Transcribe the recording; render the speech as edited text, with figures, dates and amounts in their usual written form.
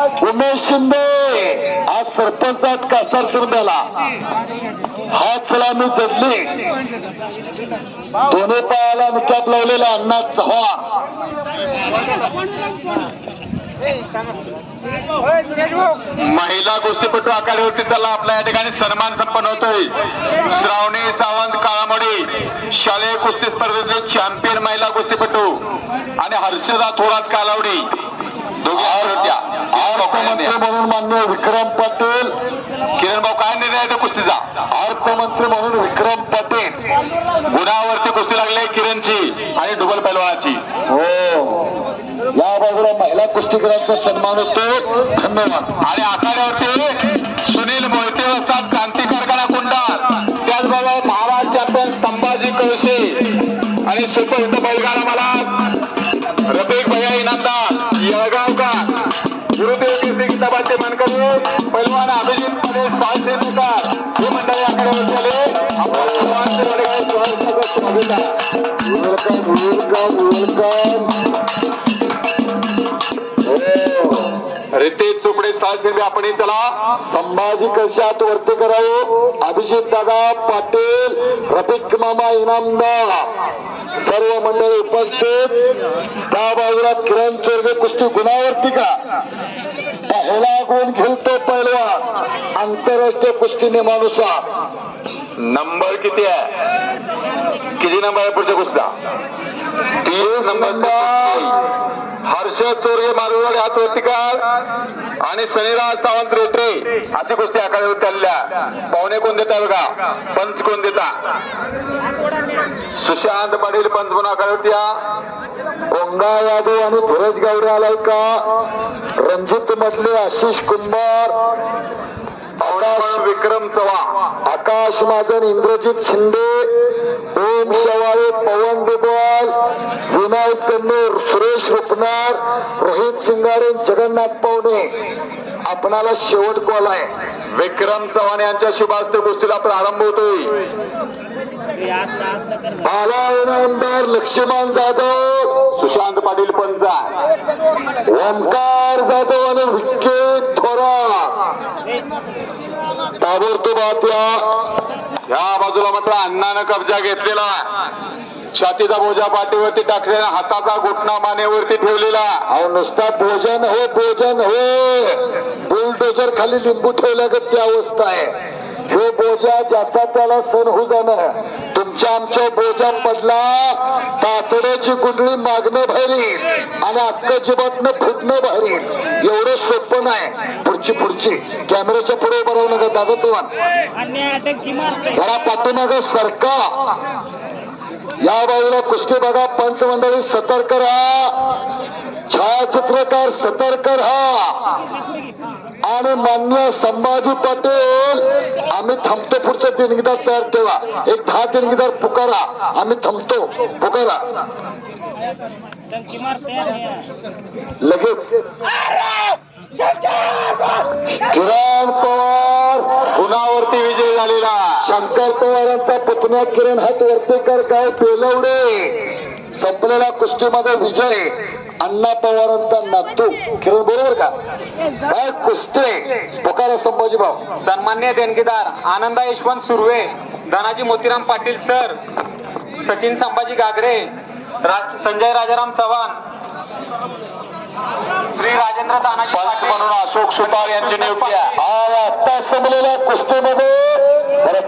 उमेश शिंदे आज सरपंचात कासार शिरब्याला हात सलामी चढली. दोन्ही पायाला निकाप लावलेला अण्णा चव्हाण. महिला कुस्तीपटू आखाड्यावरती त्याला आपल्या या ठिकाणी सन्मान संपन्न होतोय. श्रावणी सावंत काळामोडी शालेय कुस्ती स्पर्धेतले चॅम्पियन महिला कुस्तीपटू आणि हर्षदा थोरात कालावडी दोघे अर्थमंत्री म्हणून मान्य विक्रम पाटील. किरण भाऊ काय निर्णय आहे कुस्तीचा? अर्थमंत्री म्हणून विक्रम पाटील. गुणावरती कुस्ती लागली किरणची आणि डुबल पैलवानाची. हो, या बाजूला महिला कुस्तीगरांचा सन्मान होतो. धन्यवाद. आणि आखाड्यावरती सुनील मोहिते असतात क्रांतिकार कारखाना कुंडार. त्याचबरोबर महाराष्ट्र चॅम्पियन संभाजी कळसे आणि सुपरहिट बैलगाडा मला रफिक भैया इनामदार येळगावकर. गुरुदेव कीर्ती किताबाचे मानकरी पैलवान अभिजित पटेल साळसेकर हे मंडळी आखाड्यावरती आले. आपण सर्वांचे रितेश चोपडे साळसेकर आपणही चला. संभाजी कशात वरती करावं. अभिजित दादा पाटील, रफिक मामा इनामदार सर्व मंडळी उपस्थित. त्या बाजूला किरण चोरगे कुस्ती गुणावरती का पहिला गुण खेळतो पैलवान आंतरराष्ट्रीय कुस्ती नियमानुसार. नंबर किती आहे? किती नंबर आहे पुढच्या कुस्त्या? 30 नंबर. हर्षद चोरगे मालवडी हातवर्तीकार आणि शनिराज सावंत रेटे अशी कुस्ती आखाड्यावरती आलेल्या. पाहुणे कोण देता बघा, पंच कोण देता? सुशांत पाटील पंच म्हणून आखाड्यावरती या. ओंगा यादव आणि धीरज गावडे आलाय का? रणजित मधले आशिष कुंभार, विक्रम चव्हाण, आकाश महाजन, इंद्रजित शिंदे, ओम शेवाळे, पवन दुबल, विनायक कन्नूर, सुरेश रुपनार, रोहित सिंगारे, जगन्नाथ पावणे. आपणाला शेवट कॉल आहे. विक्रम चव्हाण यांच्या शुभास्ते कुस्तीला प्रारंभ होतोय. बाला इनामदार लक्ष्मण जाधव, सुशांत पाटील पंच, ओमकार जाधव आणि विक्के थोरात. ताबडतोब या बाजूला मात्र अण्णानं कब्जा घेतलेला. छातीचा बोजा पाठीवरती टाकलेला, हाताचा घुटणा मानेवरती ठेवलेला. अहो नुसता भोजन हो, भोजन हो. बुलडोजर खाली लिंबू ठेवल्यागत ती अवस्था आहे. हे बोजा ज्याचा त्याला सण हो जाणं. तुमच्या आमच्या बोजा पडला तातड्याची गुंडळी मागणं बाहेरील आणि अक्क जिबातनं फुटणं बाहेरील. एवढं सोपं नाही. पुढची कॅमेऱ्याच्या पुढे उभं राहू नका दादा चव्हाण. जरा पाठीमागं सरका. या बाजूला कुस्ती बघा. पंच मंडळी सतर्क राहा. छायाचित्रकार सतर्क राहा. आणि मान्य संभाजी पाटील आम्ही थांबतो. पुढचं देणगीदार तयार ठेवा. एक 10 देणगीदार पुकारा. आम्ही थांबतो. पुकारा लगेच. किरण पवार गुणावरती विजय झालेला. शंकर पवारांचा पुतण्या किरण हात वर्तेकर गाव पेलवडे. संपलेला कुस्तीमध्ये विजय अण्णा पवारांचा नातू किरण. बरोबर का? काय कुस्ती पुकारा संभाजी भाऊ. सन्मान्य देणगीदार आनंदा यशवंत सुर्वे, धनाजी मोतीराम पाटील सर, सचिन संभाजी गागरे, संजय राजाराम चव्हाण, श्री राजेंद्र तानाजी पंच म्हणून अशोक सुतार यांची नियुक्ती आहे. आता संपलेल्या कुस्तीमध्ये